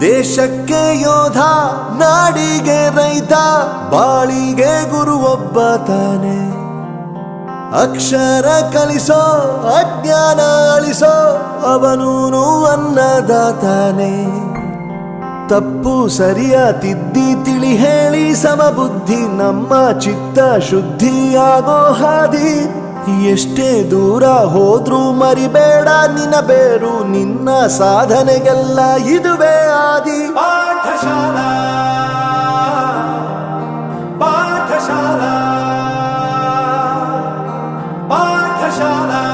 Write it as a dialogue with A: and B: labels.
A: ದೇಶಕ್ಕೆ ಯೋಧ, ನಾಡಿಗೆ ರೈತ, ಬಾಳಿಗೆ ಗುರು ಒಬ್ಬ ತಾನೆ. ಅಕ್ಷರ ಕಲಿಸೋ, ಅಜ್ಞಾನ ಅಳಿಸೋ, ಅವನೂನು ಅನ್ನದಾತಾನೆ. ತಪ್ಪು ಸರಿಯ ತಿದ್ದಿ ತಿಳಿ ಹೇಳಿ ಸಮಬುದ್ಧಿ, ನಮ್ಮ ಚಿತ್ತ ಶುದ್ಧಿಯಾಗೋ ಹಾದಿ. ಎಷ್ಟೇ ದೂರ ಹೋದ್ರೂ ಮರಿಬೇಡ ನಿನ್ನ ಬೇರು, ನಿನ್ನ ಸಾಧನೆಗೆಲ್ಲ ಇದುವೇ ಆದಿ.
B: ಪಾಠಶಾಲಾ ಪಾಠಶಾಲಾ ಪಾಠಶಾಲಾ